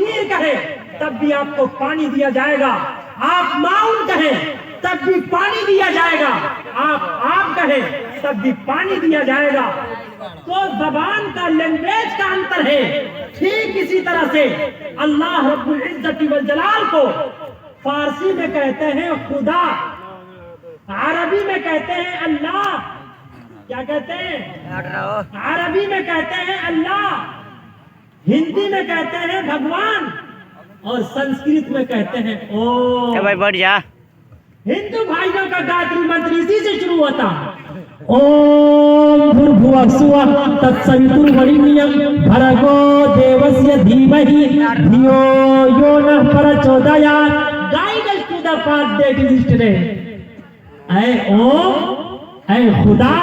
फकीर कहे तब भी आपको पानी दिया जाएगा, आप माउन कहे तब भी पानी दिया जाएगा, आप कहे तब भी पानी दिया जाएगा। तो जबान का, लैंग्वेज का अंतर है। ठीक इसी तरह से अल्लाह रब्बुल इज्जत वल जलाल को फारसी में कहते हैं खुदा, अरबी में कहते हैं अल्लाह। क्या कहते हैं? अरबी में कहते हैं अल्लाह, हिंदी में कहते हैं भगवान, और संस्कृत में कहते हैं ओम। भाई बढ़ जा। हिंदू भाइयों का गायत्री मंत्र इसी से शुरू होता है। ओम भूर्भुवः स्वः तत्सवितुर्वरेण्यं भर्गो देवस्य धीमहि धियो यो नः प्रचोदयात्। Guide us to the path that is straight. ऐ ओम, ऐ खुदा,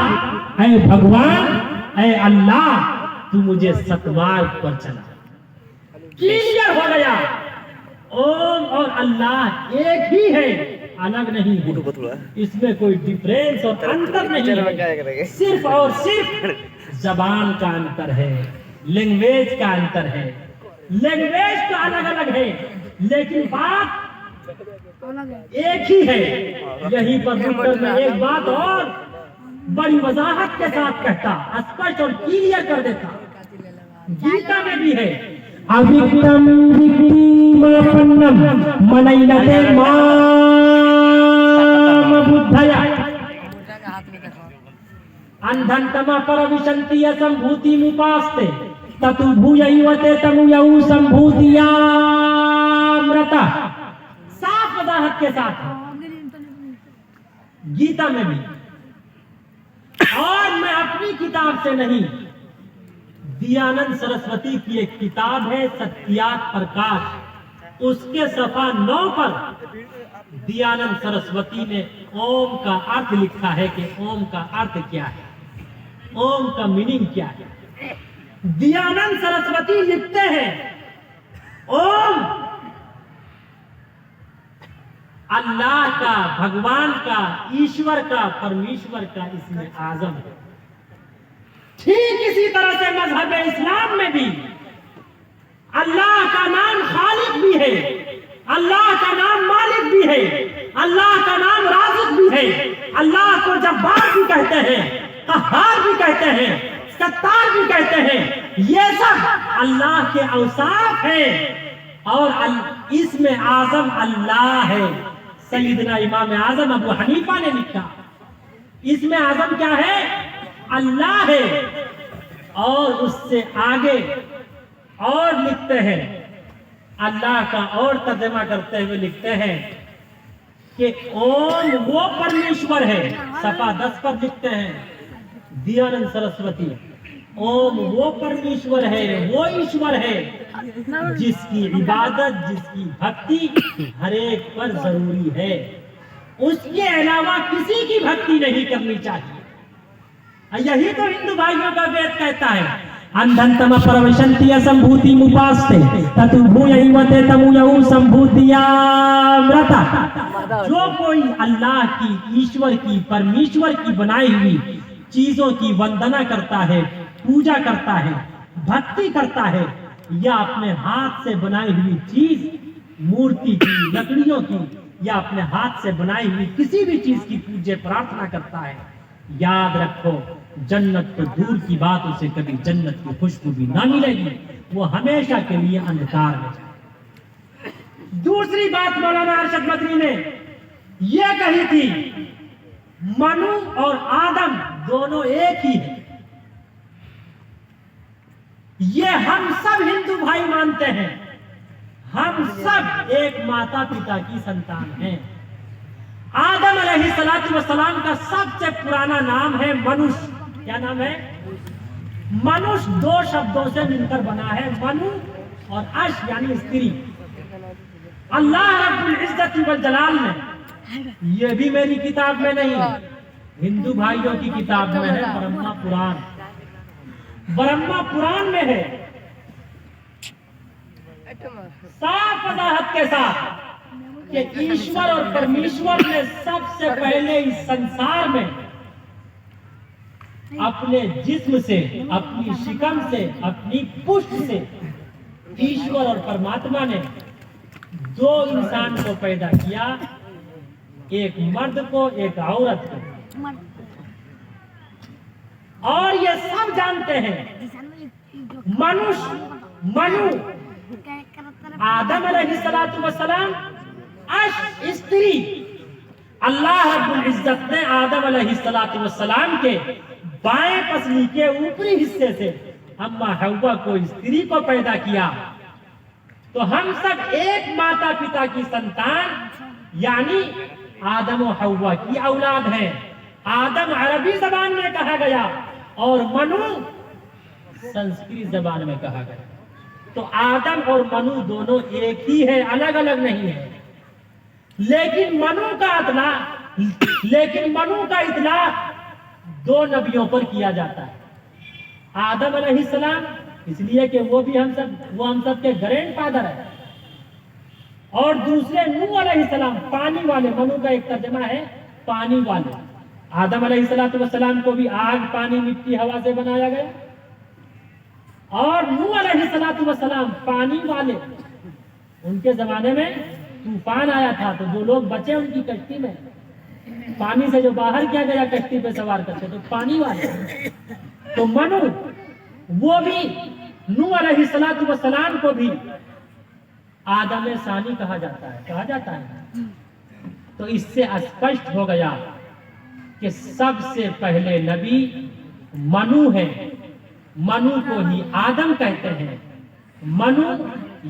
ऐ भगवान, ऐ अल्लाह, तू मुझे सतमार्ग पर चला। क्लियर हो गया। ओम और अल्लाह एक ही है, अलग नहीं है। इसमें कोई डिफरेंस और अंतर नहीं है, सिर्फ और सिर्फ जबान का अंतर है, लैंग्वेज का अंतर है। लैंग्वेज तो अलग अलग है लेकिन बात एक ही है। यही पर रुककर मैं एक बात और बड़ी वजाहत के साथ कहता, स्पष्ट और क्लियर कर देता। गीता में भी है, अविक्तम विक्तिमापन्नम मनैलते माम बुद्धया अंधन्तमा परविशन्ति असंभूतिमुपास्ते ततु भूयैवते तमुयौ संभूतियामृता। साफ वजाहत के साथ गीता में भी, और मैं अपनी किताब से नहीं, दयानंद सरस्वती की एक किताब है सत्यात प्रकाश, उसके सफा 9 पर दयानंद सरस्वती ने ओम का अर्थ लिखा है कि ओम का अर्थ क्या है, ओम का मीनिंग क्या है। दयानंद सरस्वती लिखते हैं ओम अल्लाह का, भगवान का, ईश्वर का, परमेश्वर का इसमें आजम है। ठीक इसी तरह से मजहब इस्लाम में भी अल्लाह का नाम खालिक भी है, अल्लाह का नाम मालिक भी है, अल्लाह का नाम राज़िक भी है। अल्लाह को जब्बार भी कहते हैं, कहार भी कहते हैं, सत्तार भी कहते हैं। ये सब अल्लाह के औसाफ है और इसमें आजम अल्लाह है। सैयदना इमाम आजम अबू हनीफा ने लिखा, इसमें आजम क्या है? अल्लाह है। और उससे आगे और लिखते हैं, अल्लाह का और तर्जुमा करते हुए लिखते हैं कि ओम वो परमेश्वर है। सफा 10 पर लिखते हैं दयानंद सरस्वती, ओम वो परमेश्वर है, वो ईश्वर है जिसकी इबादत, जिसकी भक्ति हर एक पर जरूरी है। उसके अलावा किसी की भक्ति नहीं करनी चाहिए। यही तो हिंदू भाइयों का वेद कहता है, अंधन्तम परविशन्ति असंभूतिमुपास्ते ततु भूयैवते तमुयौ संभूतियामृता। जो कोई अल्लाह की, ईश्वर की, परमेश्वर की बनाई हुई चीजों की वंदना करता है, पूजा करता है, भक्ति करता है, या अपने हाथ से बनाई हुई चीज, मूर्ति की, लकड़ियों की, या अपने हाथ से बनाई हुई किसी भी चीज की पूजा प्रार्थना करता है, याद रखो जन्नत तो दूर की बात, उसे कभी जन्नत की खुशबू भी ना मिलेगी, वो हमेशा के लिए अंधकार में जाए। दूसरी बात मौलाना अरशद मदनी ने यह कही थी, मनु और आदम दोनों एक ही है। ये हम सब हिंदू भाई मानते हैं, हम सब एक माता पिता की संतान हैं। आदम अलैहिस्सलातु वस्सलाम का सबसे पुराना नाम है मनुष्य। क्या नाम है? मनुष्य 2 शब्दों से मिलकर बना है, मनु और अश यानी स्त्री। अल्लाह रब्बुल इज्जत वल जलाल ने, ये भी मेरी किताब में नहीं, हिंदू भाइयों की किताब में है, ब्रह्मा पुराण, ब्रह्मा पुराण में है, साफ वजाहत के साथ कि ईश्वर और परमेश्वर ने सबसे पहले इस संसार में अपने जिस्म से, अपनी शिकम से, अपनी पुष्ट से ईश्वर और परमात्मा ने दो इंसान को पैदा किया, एक मर्द को, एक औरत को। और ये सब जानते हैं मनु आदम अलैहिस्सलातु वस्सलाम स्त्री, अल्लाह रब्बुल इज्जत ने आदम अलैहिस्सलातु वस्सलाम के बाएं पसली के ऊपरी हिस्से से अम्मा हव्वा को, स्त्री को पैदा किया। तो हम सब एक माता पिता की संतान यानी आदम और हव्वा की औलाद हैं। आदम अरबी जबान में कहा गया और मनु संस्कृत जबान में कहा गया। तो आदम और मनु दोनों एक ही है, अलग अलग नहीं है। लेकिन मनु का इतलाक दो नबियों पर किया जाता है। आदम अलैहिस्सलाम इसलिए कि वो हम सब के ग्रैंड फादर है, और दूसरे नूह अलैहिस्सलाम पानी वाले। मनु का एक तर्जमा है पानी वाले। आदम अलैहिस्सलाम को भी आग, पानी, मिट्टी, हवा से बनाया गया, और नूह अलैहिस्सलाम पानी वाले। उनके जमाने में तूफान आया था, तो जो लोग बचे उनकी कश्ती में, पानी से जो बाहर किया गया कश्ती पे सवार करके, तो पानी वाले। तो मनु वो भी नूह अलैहिस्सलाम को भी आदम सानी कहा जाता है। तो इससे स्पष्ट हो गया कि सबसे पहले नबी मनु है। मनु को ही आदम कहते हैं। मनु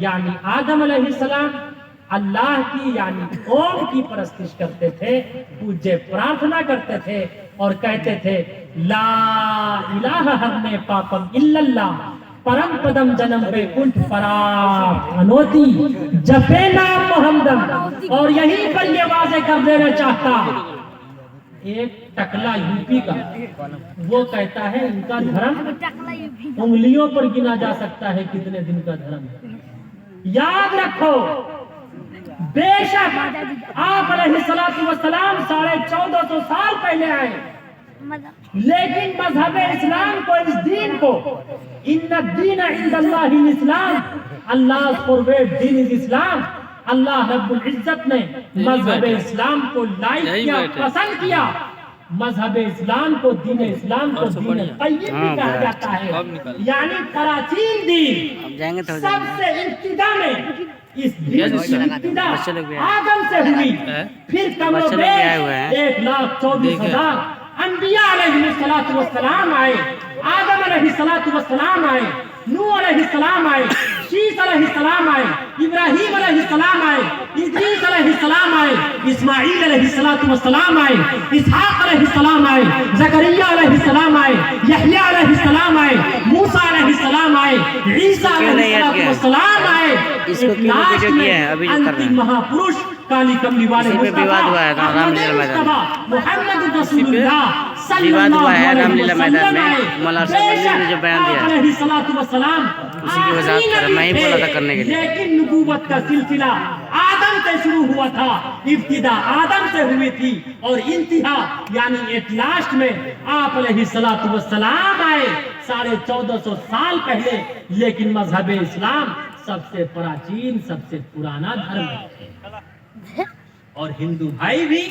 यानी आदम अलैहिस्सलाम अल्लाह की यानी ओम की परस्तिश करते थे, पूज्य प्रार्थना करते थे और कहते थे ला इलाहा हरने पापम इल्लल्लाह परम पदम जन्म वैकुंठ पराप अनोती जपे नाम मोहम्मद। और यहीं पर ये वाजे कर देना चाहता एक टकला यूपी का, वो कहता है इनका धर्म उंगलियों पर गिना जा सकता है कितने दिन का धर्म है। याद रखो, बेशक आप अलैहिस्सलातु वस्सलाम 1450 साल पहले आए, लेकिन मजहब इस्लाम को, इस दीन को, इन्ना दीन इंदल्लाहिल इस्लाम, अल्लाह फॉरवर्ड दीन इज इस्लाम। अल्लाह रब्बुल इज्जत ने मजहब इस्लाम को लाइक किया, पसंद किया। मजहब इस्लाम को, दीन इस्लाम को दीन तय्यब भी कहा जाता है, यानी प्राचीन दीन। सबसे इब्तिदा में इस दीन की इब्तिदा आदम से हुई, फिर कमोबेश 1,24,000 अंबिया अलैहिस्सलातु वस्सलाम आए, आदम अलैहिस्सलातु वस्सलाम आए, नूह अलैहिस्सलाम आए, शीस अलैहिस्सलाम आए, इब्राहीम अलैहिस्सलाम आए, इद्रीस अलैहिस्सलाम आए, इस्माईल अलैहिस्सलातु वस्सलाम आए, इसहाक अलैहिस्सलाम आए, ज़करिया अलैहिस्सलाम आए, यहया अलैहिस्सलाम आए, मूसा अलैहिस्सलाम आए, ईसा अलैहिस्सलातु वस्सलाम आए। इसको क्यों वीडियो किया है अभी जो कर रहे हैं? महापुरुष काली कमली वाले विवाद हुआ है रामलीला मैदान में, मुहम्मद रसूलुल्लाह विवाद हुआ है रामलीला मैदान में। मौलाना साहब ने जो बयान दिया उसी की वजह से मैं ही बोला था करने के लिए। लेकिन नबूवत का सिलसिला आदम से शुरू हुआ था, इब्तिदा आदम से हुई थी, और इंतहा यानी एट लास्ट में आप अलैहिस्सलातु वस्सलाम आए 1450 साल पहले। लेकिन मजहब इस्लाम सबसे प्राचीन, सबसे पुराना धर्म है, और हिंदू भाई भी